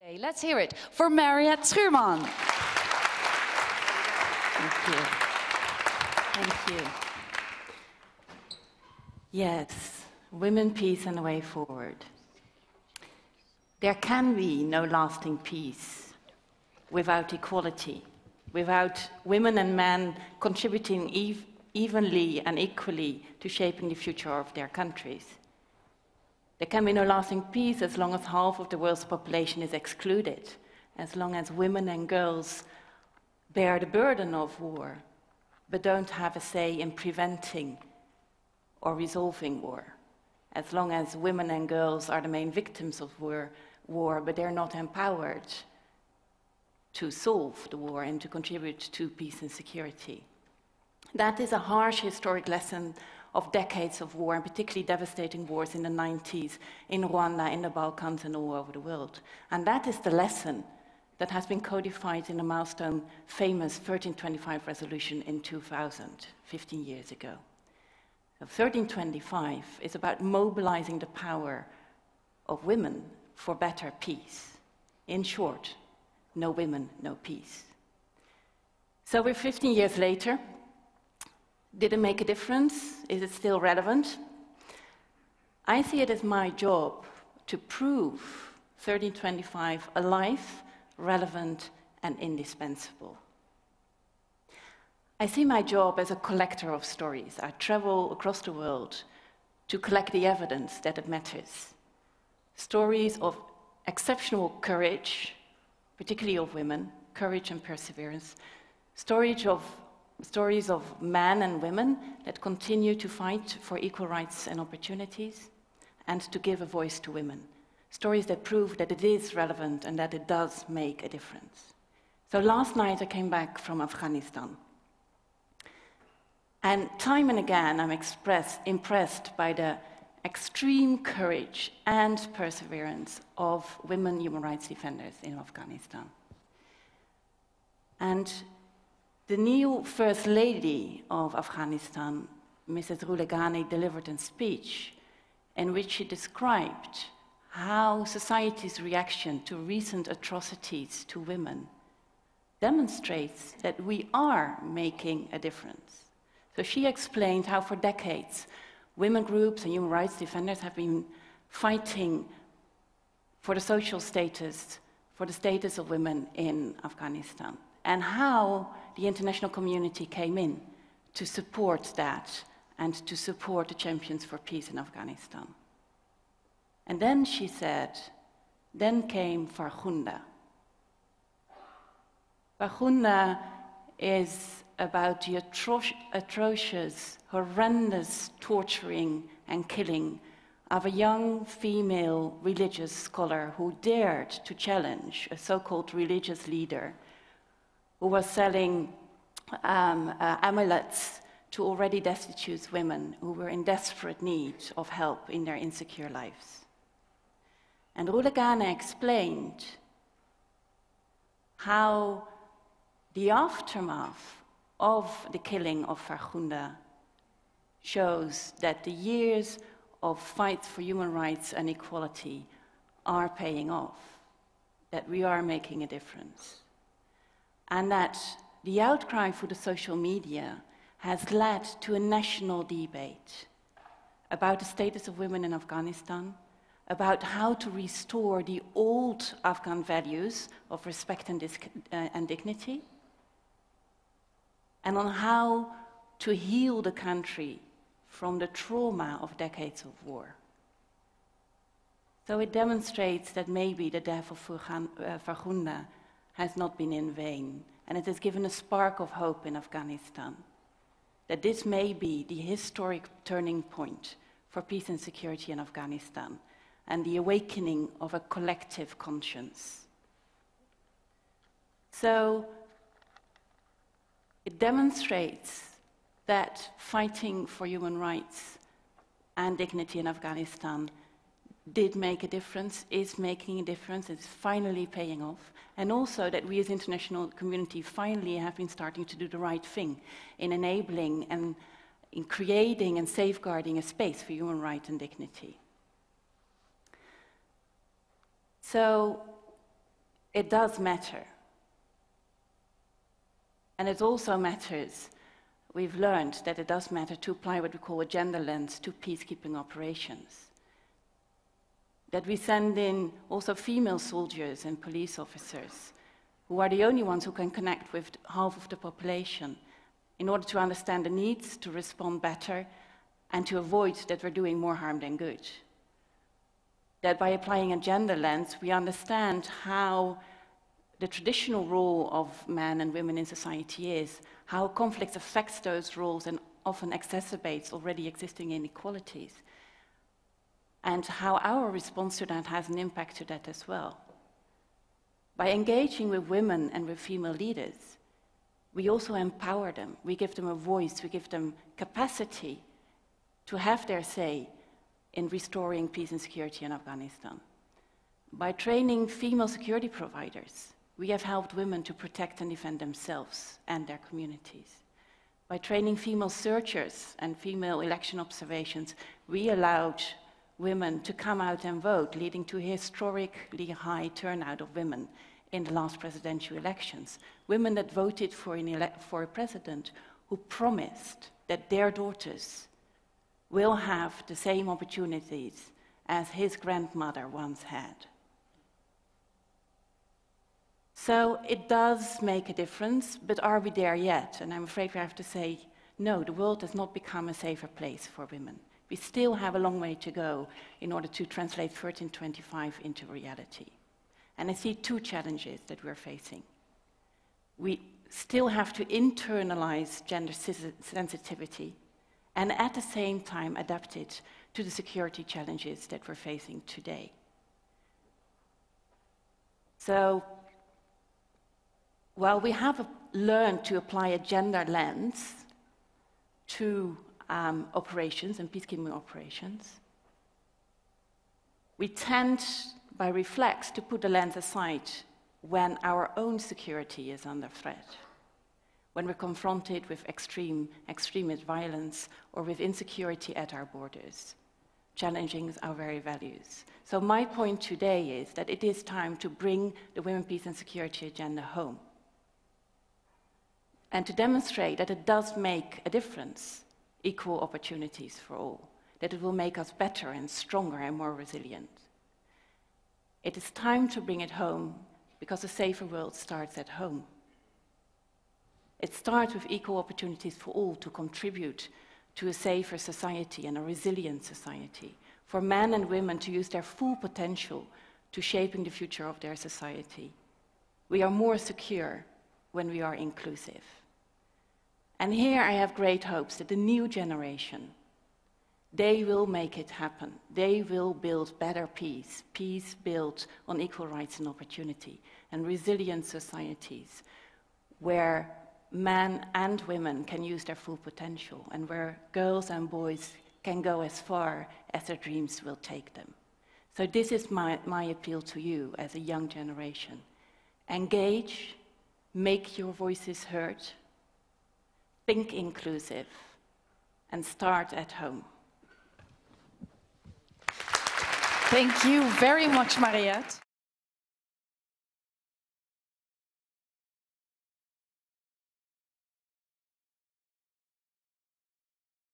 Okay, let's hear it for Marriët Schuurman. Thank you. Thank you. Yes, women, peace and a way forward. There can be no lasting peace without equality, without women and men contributing evenly and equally to shaping the future of their countries. There can be no lasting peace as long as half of the world's population is excluded, as long as women and girls bear the burden of war, but don't have a say in preventing or resolving war, as long as women and girls are the main victims of war, but they're not empowered to solve the war and to contribute to peace and security. That is a harsh historic lesson of decades of war, and particularly devastating wars in the 90s, in Rwanda, in the Balkans, and all over the world. And that is the lesson that has been codified in the milestone famous 1325 resolution in 2000, 15 years ago. So 1325 is about mobilizing the power of women for better peace. In short, no women, no peace. So we're 15 years later. Did it make a difference? Is it still relevant? I see it as my job to prove 1325 alive, relevant, and indispensable. I see my job as a collector of stories. I travel across the world to collect the evidence that it matters. Stories of exceptional courage, particularly of women, courage and perseverance. Stories of men and women that continue to fight for equal rights and opportunities, and to give a voice to women. Stories that prove that it is relevant and that it does make a difference. So last night I came back from Afghanistan. And time and again I'm impressed by the extreme courage and perseverance of women human rights defenders in Afghanistan. And the new First Lady of Afghanistan, Mrs. Ghani, delivered a speech in which she described how society's reaction to recent atrocities to women demonstrates that we are making a difference. So she explained how for decades women groups and human rights defenders have been fighting for the social status, for the status of women in Afghanistan, and how the international community came in to support that and to support the champions for peace in Afghanistan. And then she said, then came Farkhunda. Farkhunda is about the atrocious, horrendous torturing and killing of a young female religious scholar who dared to challenge a so-called religious leader who was selling amulets to already destitute women who were in desperate need of help in their insecure lives. And Ghani explained how the aftermath of the killing of Farkhunda shows that the years of fights for human rights and equality are paying off, that we are making a difference. And that the outcry for the social media has led to a national debate about the status of women in Afghanistan, about how to restore the old Afghan values of respect and dignity, and on how to heal the country from the trauma of decades of war. So it demonstrates that maybe the death of Farkhunda has not been in vain, and it has given a spark of hope in Afghanistan, that this may be the historic turning point for peace and security in Afghanistan, and the awakening of a collective conscience. So it demonstrates that fighting for human rights and dignity in Afghanistan did make a difference, is making a difference, is finally paying off, and also that we as international community finally have been starting to do the right thing in enabling and in creating and safeguarding a space for human rights and dignity. So it does matter. And it also matters, we've learned that it does matter to apply what we call a gender lens to peacekeeping operations. That we send in also female soldiers and police officers, who are the only ones who can connect with half of the population, in order to understand the needs, to respond better, and to avoid that we're doing more harm than good. That by applying a gender lens, we understand how the traditional role of men and women in society is, how conflict affects those roles and often exacerbates already existing inequalities, and how our response to that has an impact to that as well. By engaging with women and with female leaders, we also empower them. We give them a voice, we give them capacity to have their say in restoring peace and security in Afghanistan. By training female security providers, we have helped women to protect and defend themselves and their communities. By training female searchers and female election observations, we allowed women to come out and vote, leading to a historically high turnout of women in the last presidential elections. Women that voted for a president who promised that their daughters will have the same opportunities as his grandmother once had. So it does make a difference, but are we there yet? And I'm afraid we have to say, no, the world has not become a safer place for women. We still have a long way to go in order to translate 1325 into reality. And I see two challenges that we're facing. We still have to internalize gender sensitivity and at the same time adapt it to the security challenges that we're facing today. So, while we have learned to apply a gender lens to operations and peacekeeping operations, we tend, by reflex, to put the lens aside when our own security is under threat, when we're confronted with extremist violence or with insecurity at our borders, challenging our very values. So my point today is that it is time to bring the women, peace and security agenda home, and to demonstrate that it does make a difference, equal opportunities for all, that it will make us better and stronger and more resilient. It is time to bring it home, because a safer world starts at home. It starts with equal opportunities for all to contribute to a safer society and a resilient society, for men and women to use their full potential to shaping the future of their society. We are more secure when we are inclusive. And here I have great hopes that the new generation, they will make it happen. They will build better peace, peace built on equal rights and opportunity, and resilient societies where men and women can use their full potential, and where girls and boys can go as far as their dreams will take them. So this is my appeal to you as a young generation. Engage, make your voices heard, think inclusive, and start at home. Thank you very much, Marriët.